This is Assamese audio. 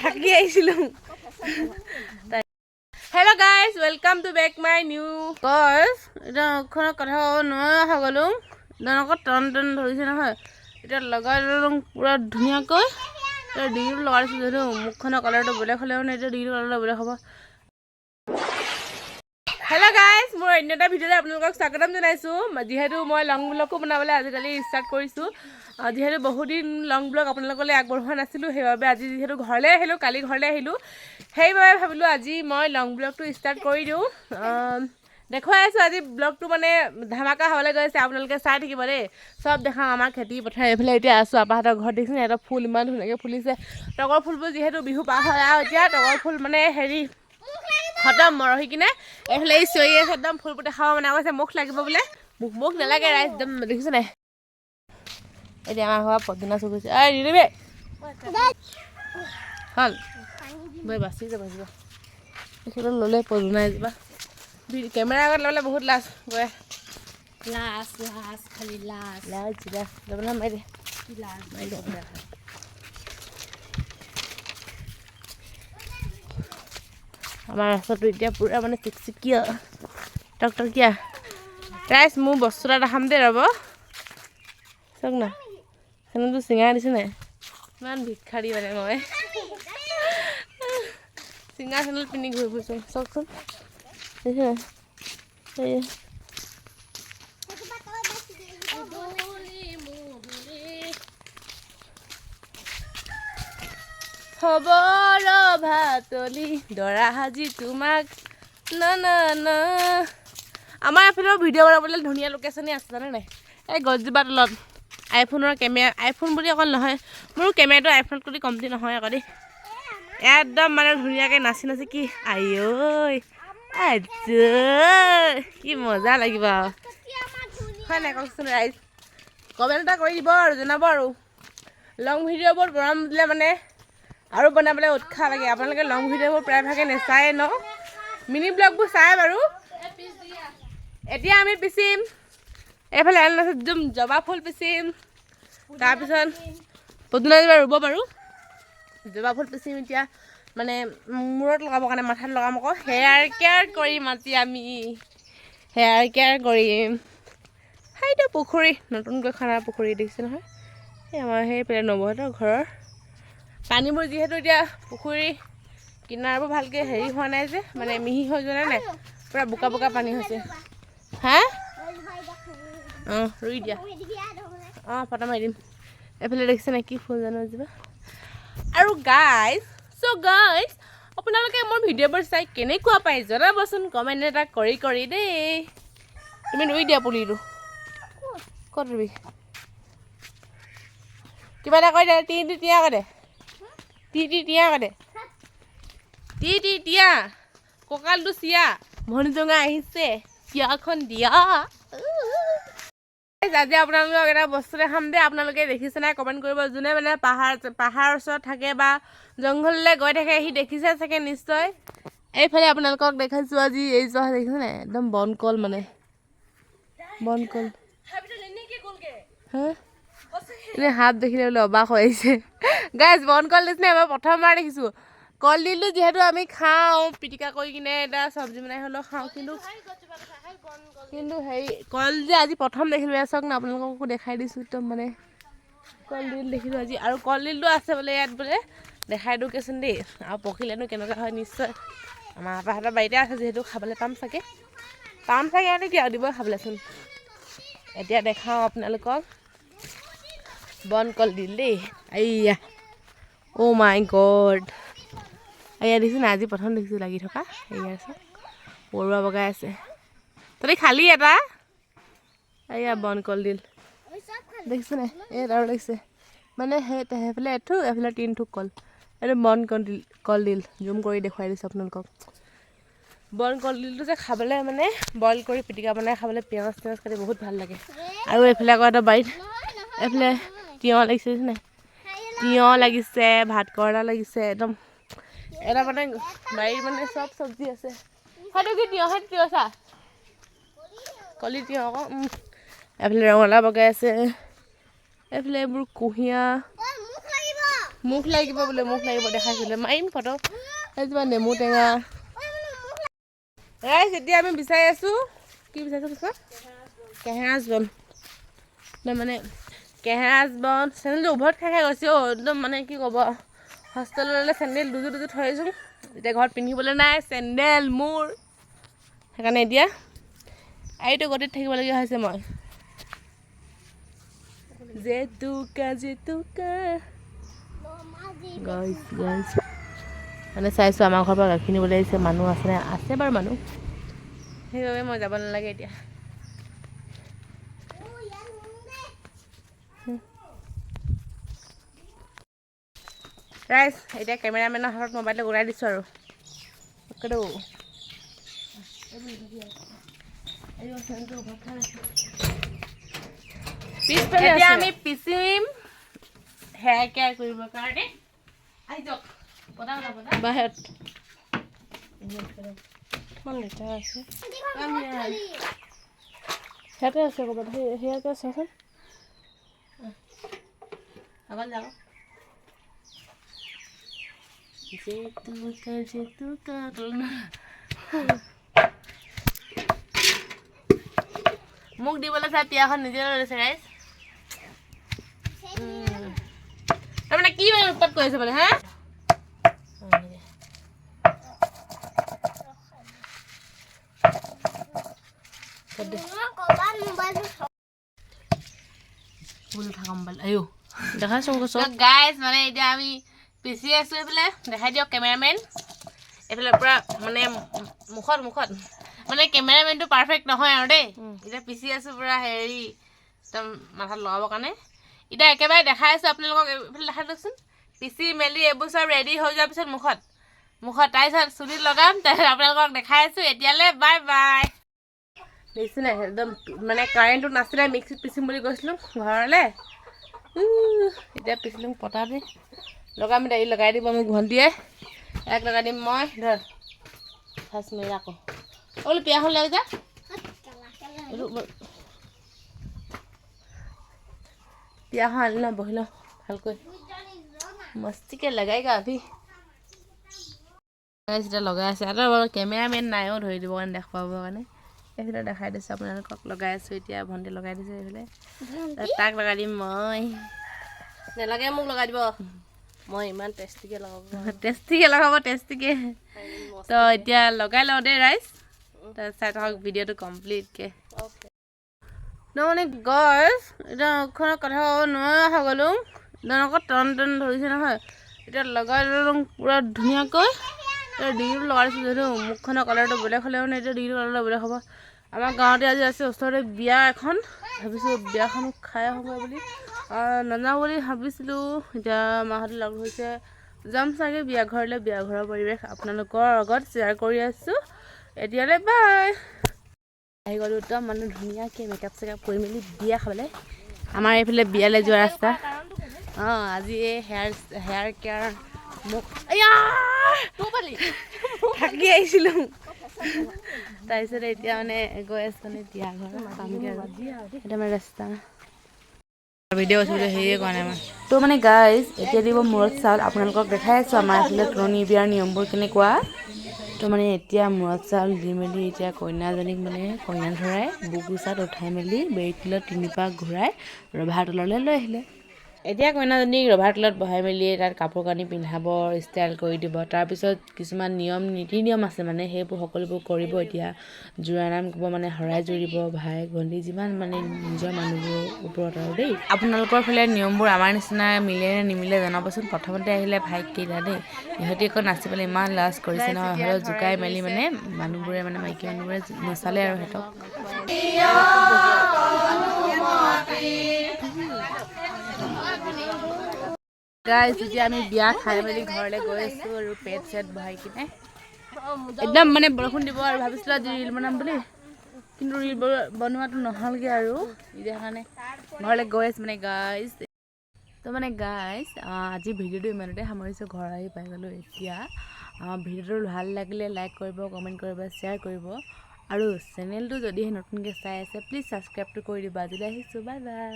থাকি আহিছিলোঁ। Hello' guys, welcome to back my new কজ। এতিয়া অক্ষৰত কথা ক'ব নোৱাৰা হৈ গ'লোঁ। আকৌ টন ধৰিছে নহয়। এতিয়া লগাই ল'লোঁ পূৰা ধুনীয়াকৈ। এতিয়া ডিঙিটো লগাই দিছোঁ যিহেতু মুখখনৰ কালাৰটো বেলেগ হ'লে মানে এতিয়া ডিঙিটো কালাৰটো বেলেগ হ'ব। হেল্ল' গাইজ, মোৰ অন্য এটা ভিডিঅ'লৈ আপোনালোকক স্বাগতম জনাইছোঁ। যিহেতু মই লং ব্লগো বনাবলৈ আজিকালি ষ্টাৰ্ট কৰিছোঁ। যিহেতু বহুদিন লং ব্লগ আপোনালোকলৈ আগবঢ়োৱা নাছিলোঁ, সেইবাবে আজি যিহেতু ঘৰলৈ আহিলোঁ, কালি ঘৰলৈ আহিলোঁ, সেইবাবে ভাবিলোঁ আজি মই লং ব্লগটো ষ্টাৰ্ট কৰি দিওঁ। দেখুৱাই আছোঁ আজি ব্লগটো মানে ধামাকা হ'বলৈ গৈছে, আপোনালোকে চাই থাকিব দেই। চব দেখাওঁ আমাৰ খেতি পথাৰ। এইফালে এতিয়া আছোঁ আপাহঁতৰ ঘৰত, দেখিছোঁ সিহঁতৰ ফুল ইমান ধুনীয়াকৈ ফুলিছে। তগৰ ফুলবোৰ যিহেতু বিহু পাৰ হয় আৰু এতিয়া তগৰ ফুল মানে হেৰি খতম মৰহি কিনে এইফালে এই চিঞৰি আছে একদম ফুলবোৰ দেখাব মানে কৈছে মুখ লাগিব বোলে। মুখ নালাগে ৰাইজ, একদম দেখিছোঁ নাই। এতিয়া আমাৰ ঘৰত পদিনা চুক হৈছে। এই নিদিবি হ'ল বৈ বাচি যাব যোৱা। এইটো ল'লে পদিনা এজোপা কেমেৰা আগত ল'লে বহুত লাজ গৈ লাজ খালি লাজ জিৰা যাবলৈ মাৰি দে মাৰি দে। আমাৰ ৰাস্তাটো এতিয়া পূৰা মানে চিকচিকীয়া টকটকীয়া। ৰাইজ মোৰ বস্তু এটা দেখাম দেই, ৰ'ব চাওক না। চেনেলটো চিঙাই দিছোঁ নাই, ইমান ভিক্ষাৰী মানে মই চিঙা চেনেল পিন্ধি ঘূৰি ফুৰিছোঁ চাওকচোন, দেখিছে নাই। হ'ব ৰভাতলি দৰা সাজি তোমাক না না না। আমাৰ এফালেও ভিডিঅ' বনাবলৈ ধুনীয়া লোকেশ্যনেই আছে জানে নাই। এই গছজোপা তলত আইফোনৰ কেমেৰা, আইফোন বুলি অকল নহয়, মোৰো কেমেৰাটো আইফোনত কৰি কমতি নহয় আকৌ দেই। একদম মানে ধুনীয়াকৈ নাচি নাচি কি আই ঐ কি মজা লাগিব আৰু হয় নাই কওকচোন ৰাইজ। কমেণ্ট এটা কৰি দিব আৰু জনাব আৰু লং ভিডিঅ'বোৰ বনাম দিলে মানে আৰু বনাবলৈ উৎসাহ লাগে। আপোনালোকে লং ভিডিঅ'বোৰ প্ৰায়ভাগে নেচায়ে ন, মিনি ব্লগবোৰ চাই বাৰু। এতিয়া আমি পিচিম এইফালে জবা ফুল পিচিম, তাৰপিছত পদিনা এজোপা ৰুব পাৰোঁ। জবা ফুল পিচিম এতিয়া মানে মূৰত লগাবৰ কাৰণে, মাথাত লগাম আকৌ হেয়াৰ কেয়াৰ কৰিম আজি আমি, হেয়াৰ কেয়াৰ কৰিম। সেইটো পুখুৰী নতুনকৈ খানা পুখুৰী দেখিছে নহয়, এই আমাৰ সেই নবৌহঁতৰ ঘৰৰ পানীবোৰ যিহেতু এতিয়া পুখুৰী কিনাৰবোৰ ভালকৈ হেৰি হোৱা নাই যে, মানে মিহি হৈ যোৱা নাই, পূৰা বোকা বোকা পানী হৈছে। হা অঁ ৰুই দিয়া, অঁ ফটা মাৰি দিম। এইফালে দেখিছে নাই কি ফুল জানো এজোপা। আৰু গাইজ আপোনালোকে মোৰ ভিডিঅ'বোৰ চাই কেনেকুৱা পায় জনাবচোন কমেণ্ট এটা কৰি দেই। তুমি ৰুই দিয়া পুলিটো, ক'ত ৰুবি কিবা এটা কৰি দে, তিয়া কৰি দে, তিয়া কৰি দে, তিয়া কঁকালটো চিয়া, ভনীজঙা আহিছে চিয়াখন দিয়া। আজি আপোনালোকক এটা বস্তু দেখাম দেই, আপোনালোকে দেখিছে নাই কমেণ্ট কৰিব। যোনে মানে পাহাৰৰ ওচৰত থাকে বা জংঘললৈ গৈ থাকে সি দেখিছে চাগে নিশ্চয়। এইফালে আপোনালোকক দেখাইছোঁ আজি এই যোৱা দেখিছে নাই, একদম বনকল মানে বনকল। হা এনেই হাত দেখিলে বোলে অবাক হৈ আহিছে গাইজ। বনকল নিচিনা এবাৰ প্ৰথমবাৰ দেখিছোঁ। কলডিলটো যিহেতু আমি খাওঁ পিটিকা কৰি কিনে, এটা চব্জি বনাই হ'লেও খাওঁ, কিন্তু হেৰি কল যে আজি প্ৰথম দেখিলোঁ। এয়া চাওক না আপোনালোককো দেখাই দিছোঁ একদম মানে কলডিল দেখিলোঁ আজি। আৰু কলডিলটো আছে বোলে ইয়াত বোলে, দেখাই দিওঁগৈচোন দেই। আৰু পকিলেনো কেনেকুৱা হয় নিশ্চয় আমাৰ আপাহঁতৰ বাৰীতে আছে, যিহেতু খাবলৈ পাম চাগে আৰু কি আৰু দিব খাবলৈচোন। এতিয়া দেখাওঁ আপোনালোকক বন কলডিল দেই। এইয়া অ' মাই গড, এয়া দেখিছোঁ নাই আজি প্ৰথম দেখিছোঁ লাগি থকা। এয়া চাওক পৰুৱা বগাই আছে, তহঁতি খালি এটা। এয়া বন কলডিল দেখিছোঁ নাই, এই আৰু লাগিছে মানে সেইফালে এঠুক এইফালে 3 থোক কল। এইটো বন কলডিল জুম কৰি দেখুৱাই দিছোঁ আপোনালোকক। বন কলডিলটো যে খাবলৈ মানে বইল কৰি পিটিকা বনাই খাবলৈ পিঁয়াজ কাটি বহুত ভাল লাগে। আৰু এইফালে আকৌ এটা বাৰীত এইফালে তিয়ঁহ লাগিছে নাই, তিয়ঁহ লাগিছে, ভাত কেৰেলা লাগিছে, একদম এটা মানে বাৰীত মানে চব চব্জি আছে। সেইটো কি তিয়ঁহ, সেইটো তিয়ঁহ চা কলি তিয়ঁহ আকৌ। এইফালে ৰঙালাও বগাই আছে, এইফালে এইবোৰ কুঁহিয়াৰ, মুখ লাগিব বোলে মুখ লাগিব দেখাইছিলে মাৰিম ফটো এইজোপা নেমু টেঙা ৰাইজ এতিয়া আমি বিচাৰি আছোঁ কি বিচাৰিছোঁ পিছত কেহেৰাজ বন মানে কেহেৰাজ বন চেণ্ডেলটো উভত খাই গৈছে একদম মানে কি ক'ব হোষ্টেললৈ চেণ্ডেল দুযোৰ থৈ আহিছোঁ এতিয়া ঘৰত পিন্ধিবলৈ নাই চেণ্ডেল মোৰ সেইকাৰণে এতিয়া এইটো গতিত থাকিবলগীয়া হৈছে মই জেতুকা গাইছ মানে চাইছোঁ আমাৰ ঘৰৰ পৰা গাখীৰ নিবলৈ আহিছে মানুহ আছে বাৰু মানুহ সেইবাবে মই যাব নালাগে এতিয়া ৰাইজ এতিয়া কেমেৰামেনৰ হাতত মোবাইলটো ঘূৰাই দিছোঁ আৰু এতিয়া আমি পিচিম হেয়াৰ কেয়াৰ কৰিবৰ কাৰণে বাহিৰত ইমান লেতেৰা আছে সিহঁতে আছে ক'ৰবাত সেয়াকে চাচোন আগত যাব জেতুকা মোক দিবলৈ চাই পিয়াখন নিজে লৈ লৈছে ৰাইজ তাৰমানে কি মানে উৎপাত কৰি আছে মানে হা গাইজ মানে এতিয়া আমি পিচি আছোঁ এইফালে দেখাই দিয়ক কেমেৰামেন এইফালে পূৰা মানে মুখত মানে কেমেৰামেনটো পাৰফেক্ট নহয় আৰু দেই এতিয়া পিচি আছোঁ পূৰা হেৰি একদম মাথাত লগাবৰ কাৰণে এতিয়া একেবাৰে দেখাই আছোঁ আপোনালোকক এইফালে দেখাই দিয়কচোন পিচি মেলি এইবোৰ চব ৰেডি হৈ যোৱাৰ পিছত মুখত তাৰপিছত চুলিত লগাম তাৰপিছত আপোনালোকক দেখাই আছোঁ এতিয়ালৈ বাই বাই দেখিছোঁ নাই একদম মানে কাৰেণ্টটো নাছিলে মিক্সিত পিচিম বুলি গৈছিলোঁ ঘৰলৈ এতিয়া পিচিলোঁ পটাতে লগাম এতিয়া লগাই দিব মোক ভণ্টিয়ে এক লগাই দিম মই ধৰ ফাৰ্ষ্ট মেলি আকৌ বোলো পিয়াখন লৈ যা পিয়াখন আনি লওঁ বহি লওঁ ভালকৈ মস্তিকে লগাই গা আভি এতিয়া লগাই আছে আৰু বাৰু কেমেৰামেন নাইও ধৰি দিব কাৰণে দেখুৱাবৰ কাৰণে এইফালে দেখাই দিছোঁ আপোনালোকক লগাই আছোঁ এতিয়া ভণ্টি লগাই দিছে এইফালে তাক লগাই দিম মই নেলাগে মোক লগাই দিব মই ইমান টেষ্টিকে লগাব টেষ্টিকে তো এতিয়া লগাই লওঁ দেই ৰাইজ তাৰপিছত চাই থাকক ভিডিঅ'টো কমপ্লিটকৈ মানে গছ এতিয়া অক্ষণৰ কথা ক'ব নোৱাৰা হৈ গ'লোঁ আকৌ টন ধৰিছে নহয় এতিয়া লগাই ল'লোঁ পূৰা ধুনীয়াকৈ এতিয়া ডিঙিটো লগাই দিছোঁ যিহেতু মুখখনৰ কালাৰটো বেলেগ হ'লেও মানে এতিয়া ডিঙিটো কালাৰটো বেলেগ হ'ব আমাৰ গাঁৱতে আজি আছে ওচৰতে বিয়া এখন ভাবিছোঁ বিয়াখন খাই আহোঁগৈ বুলি নাযাওঁ বুলি ভাবিছিলোঁ এতিয়া মাহঁতে লগ হৈছে যাম চাগে বিয়া ঘৰলৈ বিয়া ঘৰৰ পৰিৱেশ আপোনালোকৰ আগত শ্বেয়াৰ কৰি আছোঁ এতিয়ালৈ বাই আহি গ'লোঁ একদম মানে ধুনীয়াকৈ মেকআপ চেকআপ কৰি মেলি বিয়া খাবলৈ আমাৰ এইফালে বিয়ালৈ যোৱা ৰাস্তা আজি এই হেয়াৰ কেয়াৰ মোক থাকি আহিছিলোঁ তাৰপিছত এতিয়া মানে গৈ আছোঁ মানে বিয়া ঘৰ পামগৈ আৰু এতিয়া মানে ৰাস্তা ভিডিঅ' হেৰিয়ে কৰা নাই তো মানে গাইজ এতিয়া দিব মূৰত চাউল আপোনালোকক দেখাই আছোঁ আমাৰ এইফালে তুলনি বিয়াৰ নিয়মবোৰ কেনেকুৱা তো মানে এতিয়া মূৰত চাউল দি মেলি এতিয়া কইনাজনীক মানে কইনা ধৰাই বুকুচাত উঠাই মেলি বেৰিতলত 3 পাক ঘূৰাই ৰভা তললৈ লৈ আহিলে এতিয়া কইনাজনীক ৰভাৰ তলত বহাই মেলি তাত কাপোৰ কানি পিন্ধাব ষ্টাইল কৰি দিব তাৰপিছত কিছুমান নীতি নিয়ম আছে মানে সেইবোৰ সকলোবোৰ কৰিব এতিয়া জোৰা নাম ক'ব মানে শৰাই জুৰিব ভাই ভণ্টি যিমান মানে নিজৰ মানুহবোৰৰ ওপৰত আৰু দেই আপোনালোকৰ ফালে নিয়মবোৰ আমাৰ নিচিনা মিলে নে নিমিলে জনাবচোন প্ৰথমতে আহিলে ভাইক কেইটা দেই ইহঁতি আকৌ নাচিবলৈ ইমান লাজ কৰিছে নহয় হ'লেও জোকাই মেলি মানে মানুহবোৰে মানে মাইকী মানুহবোৰে নচালে আৰু সিহঁতক গাইজ এতিয়া আমি বিয়া খাই মেলি ঘৰলৈ গৈ আছোঁ আৰু পেট চেট বহাই কিনে একদম মানে বৰষুণ দিব আৰু ভাবিছিলোঁ আজি ৰিল বনাম বুলি কিন্তু ৰিল বনোৱাটো নহ'লগৈ আৰু এতিয়া কাৰণে ঘৰলৈ গৈ আছোঁ মানে গাইজ তো মানে গাইজ আজি ভিডিঅ'টো ইমানতে সামৰিছোঁ ঘৰ আহি পাই গ'লোঁ এতিয়া ভিডিঅ'টো ভাল লাগিলে লাইক কৰিব কমেণ্ট কৰিব শ্বেয়াৰ কৰিব আৰু চেনেলটো যদিহে নতুনকৈ চাই আছে প্লিজ ছাবস্ক্ৰাইবটো কৰি দিব আজিলৈ আহিছোঁ বাই বাই